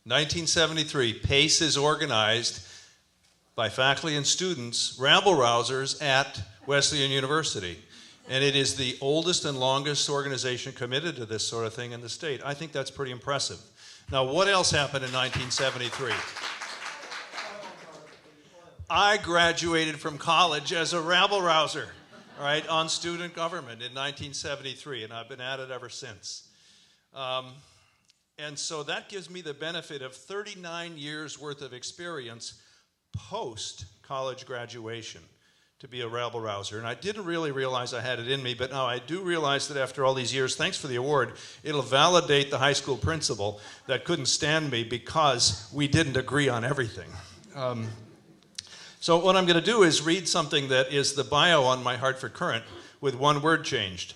1973, P.A.C.E is organized by faculty and students, rabble-rousers at Wesleyan University. And it is the oldest and longest organization committed to this sort of thing in the state. I think that's pretty impressive. Now, what else happened in 1973? I graduated from college as a rabble-rouser, right, on student government in 1973, and I've been at it ever since. And so that gives me the benefit of 39 years worth of experience post-college graduation to be a rabble-rouser. And I didn't really realize I had it in me, but now I do realize that after all these years, thanks for the award, it'll validate the high school principal that couldn't stand me because we didn't agree on everything. So what I'm going to do is read something that is the bio on my Hartford Courant with one word changed.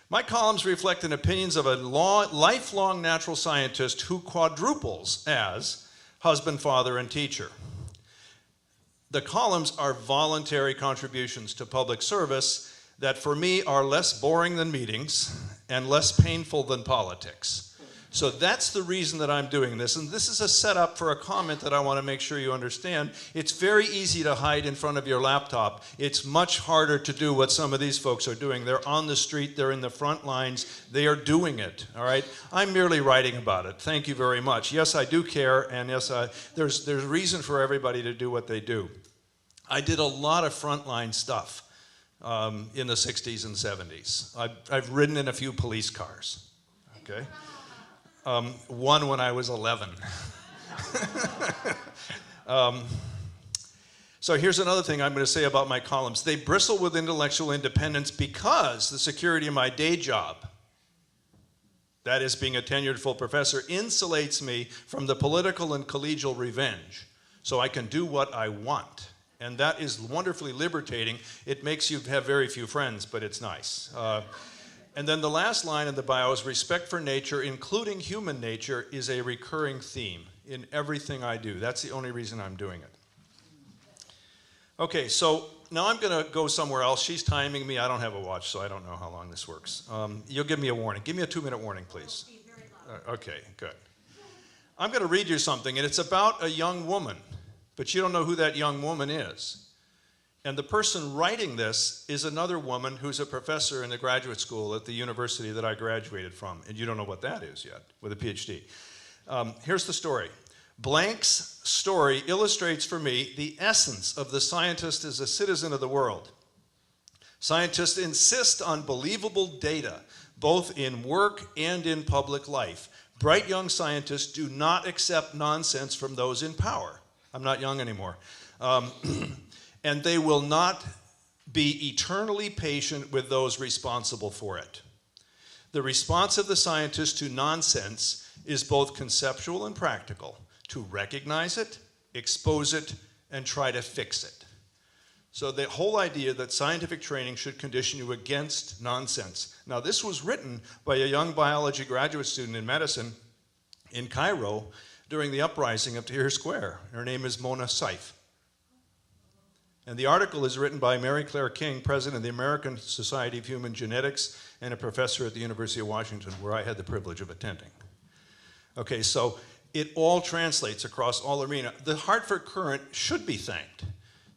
My columns reflect the opinions of a lifelong natural scientist who quadruples as husband, father, and teacher. The columns are voluntary contributions to public service that for me are less boring than meetings and less painful than politics. So that's the reason that I'm doing this. And this is a setup for a comment that I want to make sure you understand. It's very easy to hide in front of your laptop. It's much harder to do what some of these folks are doing. They're on the street, they're in the front lines, they are doing it, all right? I'm merely writing about it. Thank you very much. Yes, I do care, and yes, there's reason for everybody to do what they do. I did a lot of frontline stuff in the 60s and 70s. I've ridden in a few police cars, okay? One when I was 11. So here's another thing I'm going to say about my columns. They bristle with intellectual independence because the security of my day job, that is being a tenured full professor, insulates me from the political and collegial revenge. So I can do what I want. And that is wonderfully liberating. It makes you have very few friends, but it's nice. And then the last line in the bio is respect for nature, including human nature, is a recurring theme in everything I do. That's the only reason I'm doing it. Okay, so now I'm going to go somewhere else. She's timing me. I don't have a watch, so I don't know how long this works. You'll give me a warning. Give me a 2-minute warning, please. Okay, good. I'm going to read you something, and it's about a young woman, but you don't know who that young woman is. And the person writing this is another woman who's a professor in the graduate school at the university that I graduated from. And you don't know what that is yet, with a PhD. Here's the story. Blank's story illustrates for me the essence of the scientist as a citizen of the world. Scientists insist on believable data, both in work and in public life. Bright young scientists do not accept nonsense from those in power. I'm not young anymore. And they will not be eternally patient with those responsible for it. The response of the scientist to nonsense is both conceptual and practical, to recognize it, expose it, and try to fix it. So the whole idea that scientific training should condition you against nonsense. Now, this was written by a young biology graduate student in medicine in Cairo during the uprising of Tahrir Square. Her name is Mona Saif. And the article is written by Mary Claire King, president of the American Society of Human Genetics and a professor at the University of Washington, where I had the privilege of attending. Okay, so it all translates across all arena. The Hartford Courant should be thanked.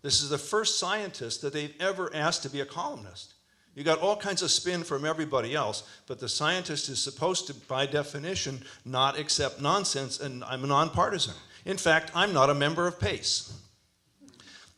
This is the first scientist that they've ever asked to be a columnist. You got all kinds of spin from everybody else, but the scientist is supposed to, by definition, not accept nonsense, and I'm nonpartisan. In fact, I'm not a member of P.A.C.E.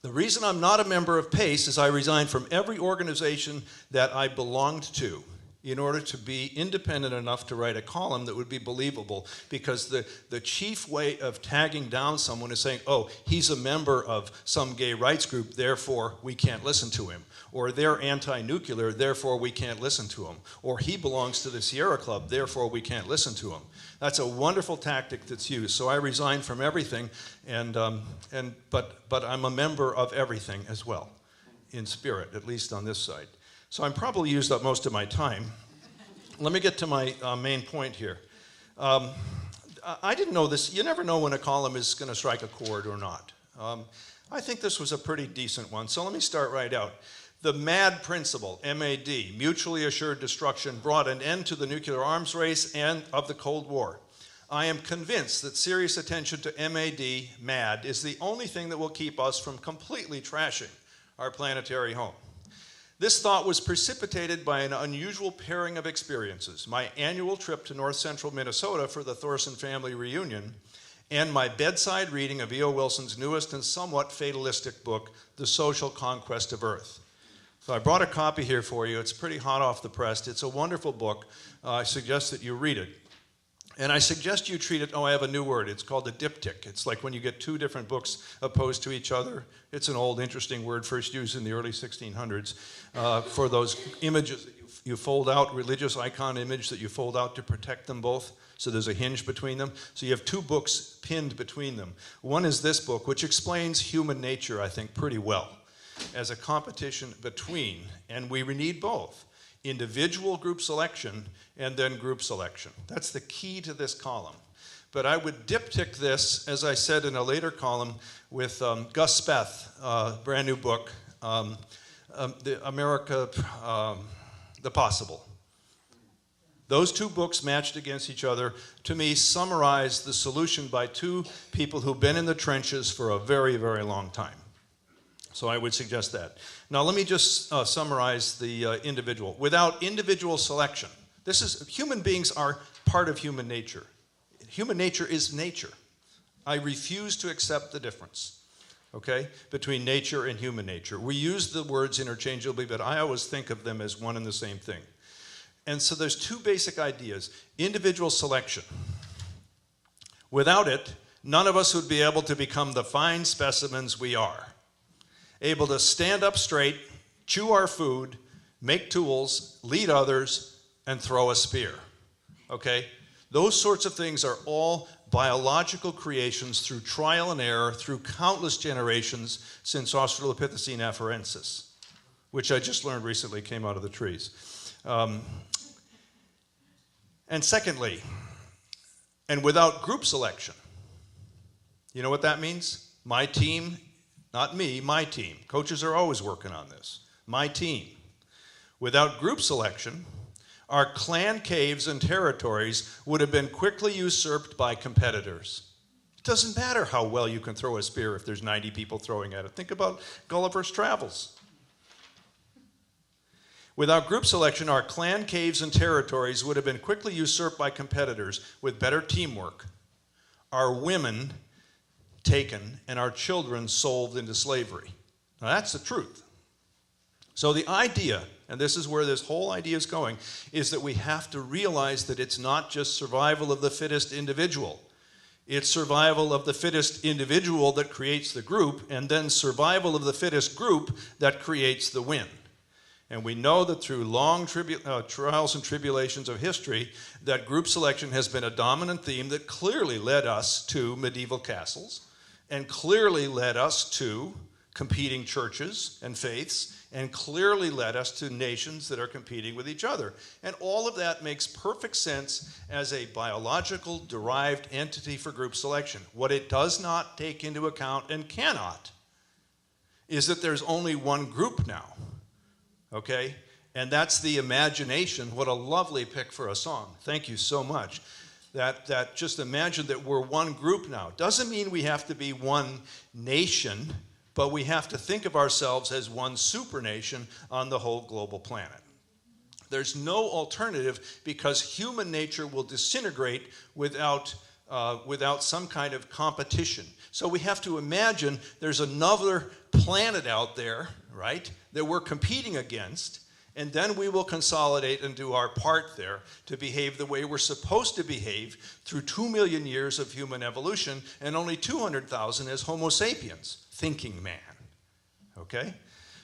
The reason I'm not a member of P.A.C.E. is I resigned from every organization that I belonged to in order to be independent enough to write a column that would be believable, because the chief way of tagging down someone is saying, oh, he's a member of some gay rights group, therefore we can't listen to him. Or they're anti-nuclear, therefore we can't listen to him. Or he belongs to the Sierra Club, therefore we can't listen to him. That's a wonderful tactic that's used. So I resigned from everything, but I'm a member of everything as well, in spirit, at least on this side. So I'm probably used up most of my time. Let me get to my main point here. I didn't know this. You never know when a column is going to strike a chord or not. I think this was a pretty decent one, so let me start right out. The MAD principle, M-A-D, mutually assured destruction, brought an end to the nuclear arms race and of the Cold War. I am convinced that serious attention to MAD, is the only thing that will keep us from completely trashing our planetary home. This thought was precipitated by an unusual pairing of experiences: my annual trip to north central Minnesota for the Thorson family reunion, and my bedside reading of E.O. Wilson's newest and somewhat fatalistic book, The Social Conquest of Earth. So I brought a copy here for you. It's pretty hot off the press. It's a wonderful book. I suggest that you read it. And I suggest you treat it, I have a new word. It's called a diptych. It's like when you get two different books opposed to each other. It's an old, interesting word first used in the early 1600s for those images that you fold out, religious icon image that you fold out to protect them both. So there's a hinge between them. So you have two books pinned between them. One is this book, which explains human nature, I think, pretty well, as a competition between, and we need both, individual group selection and then group selection. That's the key to this column. But I would diptych this, as I said in a later column, with Gus Speth, brand new book, The Possible. Those two books matched against each other, to me, summarize the solution by two people who've been in the trenches for a very, very long time. So I would suggest that. Now let me just summarize the individual. Without individual selection, human beings are part of human nature. Human nature is nature. I refuse to accept the difference, okay, between nature and human nature. We use the words interchangeably, but I always think of them as one and the same thing. And so there's two basic ideas. Individual selection. Without it, none of us would be able to become the fine specimens we are. Able to stand up straight, chew our food, make tools, lead others, and throw a spear. Okay? Those sorts of things are all biological creations through trial and error, through countless generations since Australopithecine afarensis, which I just learned recently came out of the trees. And secondly, and without group selection, you know what that means? My team, not me, my team. Coaches are always working on this. My team. Without group selection, our clan caves and territories would have been quickly usurped by competitors. It doesn't matter how well you can throw a spear if there's 90 people throwing at it. Think about Gulliver's Travels. Without group selection, our clan caves and territories would have been quickly usurped by competitors with better teamwork, our women taken, and our children sold into slavery. Now that's the truth. So the idea, and this is where this whole idea is going, is that we have to realize that it's not just survival of the fittest individual. It's survival of the fittest individual that creates the group, and then survival of the fittest group that creates the win. And we know that through long trials and tribulations of history, that group selection has been a dominant theme that clearly led us to medieval castles, and clearly led us to competing churches and faiths, and clearly led us to nations that are competing with each other. And all of that makes perfect sense as a biological derived entity for group selection. What it does not take into account, and cannot, is that there's only one group now. Okay? And that's the imagination. What a lovely pick for a song. Thank you so much. That just imagine that we're one group now. Doesn't mean we have to be one nation, but we have to think of ourselves as one supernation on the whole global planet. There's no alternative, because human nature will disintegrate without some kind of competition. So we have to imagine there's another planet out there, right, that we're competing against, and then we will consolidate and do our part there to behave the way we're supposed to behave through 2 million years of human evolution and only 200,000 as Homo sapiens, thinking man. Okay?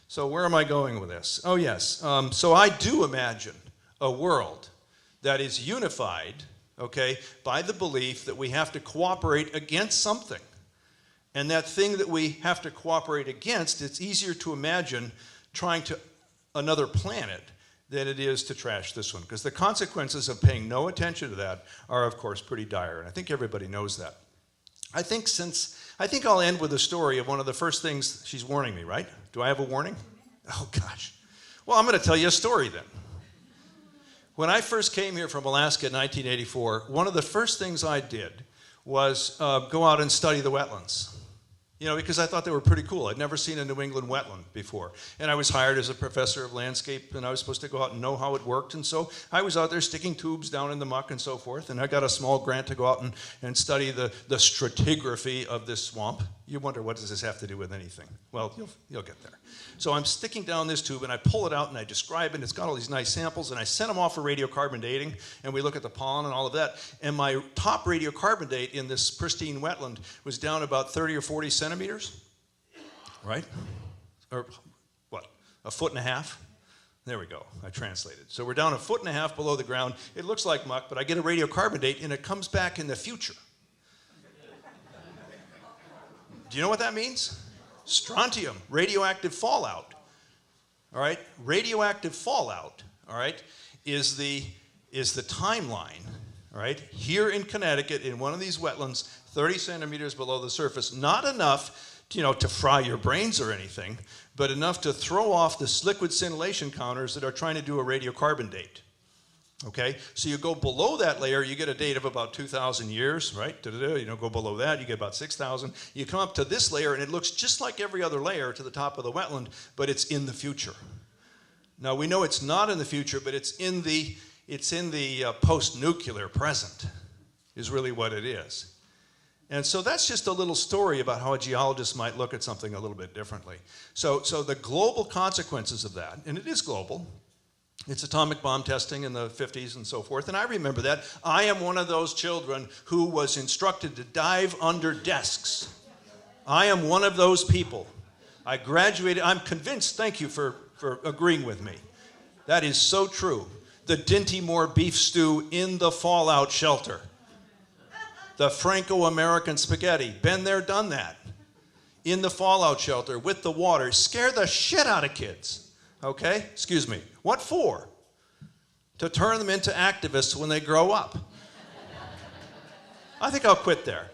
So where am I going with this? Oh, yes. So I do imagine a world that is unified, okay, by the belief that we have to cooperate against something. And that thing that we have to cooperate against, it's easier to imagine trying to another planet than it is to trash this one, because the consequences of paying no attention to that are, of course, pretty dire, and I think everybody knows that. I think I'll end with a story of one of the first things. She's warning me, right? Do I have a warning? Oh, gosh. Well, I'm going to tell you a story then. When I first came here from Alaska in 1984, one of the first things I did was go out and study the wetlands. You know, because I thought they were pretty cool. I'd never seen a New England wetland before. And I was hired as a professor of landscape, and I was supposed to go out and know how it worked. And so I was out there sticking tubes down in the muck and so forth. And I got a small grant to go out and study the stratigraphy of this swamp. You wonder, what does this have to do with anything? Well, you'll get there. So I'm sticking down this tube, and I pull it out, and I describe it, and it's got all these nice samples, and I send them off for radiocarbon dating, and we look at the pollen and all of that. And my top radiocarbon date in this pristine wetland was down about 30 or 40 centimeters, right? Or what, a foot and a half? There we go, I translated. So we're down a foot and a half below the ground. It looks like muck, but I get a radiocarbon date, and it comes back in the future. Do you know what that means? Strontium, radioactive fallout. All right, radioactive fallout, all right, is the timeline, all right, here in Connecticut in one of these wetlands, 30 centimeters below the surface, not enough, you know, to fry your brains or anything, but enough to throw off the liquid scintillation counters that are trying to do a radiocarbon date. Okay, so you go below that layer, you get a date of about 2,000 years, right? You know, go below that, you get about 6,000. You come up to this layer, and it looks just like every other layer to the top of the wetland, but it's in the future. Now, we know it's not in the future, but it's in the post-nuclear present, is really what it is. And so that's just a little story about how a geologist might look at something a little bit differently. So the global consequences of that, and it is global. It's atomic bomb testing in the 50s and so forth, and I remember that. I am one of those children who was instructed to dive under desks. I am one of those people. I graduated, I'm convinced, thank you for agreeing with me. That is so true. The Dinty Moore beef stew in the fallout shelter. The Franco-American spaghetti, been there, done that. In the fallout shelter with the water, scare the shit out of kids. Okay, excuse me. What for? To turn them into activists when they grow up. I think I'll quit there.